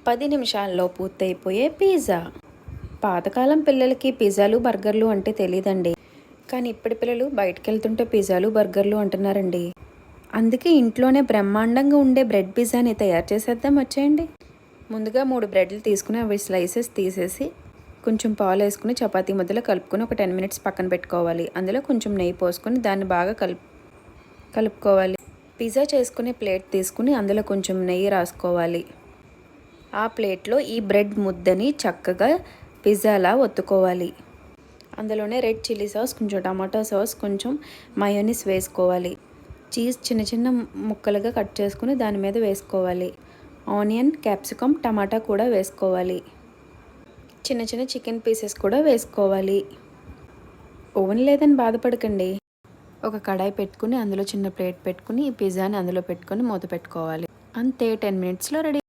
10 నిమిషాల్లో పూర్తయిపోయే పిజ్జా. పాతకాలం పిల్లలకి పిజ్జాలు బర్గర్లు అంటే తెలియదండి. కానీ ఇప్పటి పిల్లలు బయటకు వెళ్తుంటే పిజ్జాలు బర్గర్లు అంటున్నారండి. అందుకే ఇంట్లోనే బ్రహ్మాండంగా ఉండే బ్రెడ్ పిజ్జాని తయారు చేసేద్దాం వచ్చేయండి. ముందుగా 3 బ్రెడ్లు తీసుకుని అవి స్లైసెస్ తీసేసి కొంచెం పాలు వేసుకుని చపాతీ ముద్దలో కలుపుకొని ఒక 10 మినిట్స్ పక్కన పెట్టుకోవాలి. అందులో కొంచెం నెయ్యి పోసుకొని దాన్ని బాగా కలుపుకోవాలి. పిజ్జా చేసుకునే ప్లేట్ తీసుకుని అందులో కొంచెం నెయ్యి రాసుకోవాలి. ఆ ప్లేట్లో ఈ బ్రెడ్ ముద్దని చక్కగా పిజ్జాలా ఒత్తుకోవాలి. అందులోనే రెడ్ చిల్లీ సాస్, కొంచెం టమాటో సాస్, కొంచెం మయోనీస్ వేసుకోవాలి. చీజ్ చిన్న చిన్న ముక్కలుగా కట్ చేసుకుని దాని మీద వేసుకోవాలి. ఆనియన్, క్యాప్సికమ్, టమాటా కూడా వేసుకోవాలి. చిన్న చిన్న చికెన్ పీసెస్ కూడా వేసుకోవాలి. ఓవెన్ లేదని బాధపడకండి. ఒక కడాయి పెట్టుకుని అందులో చిన్న ప్లేట్ పెట్టుకుని ఈ పిజ్జాని అందులో పెట్టుకొని మూత పెట్టుకోవాలి. అంతే, 10 మినిట్స్లో రెడీ.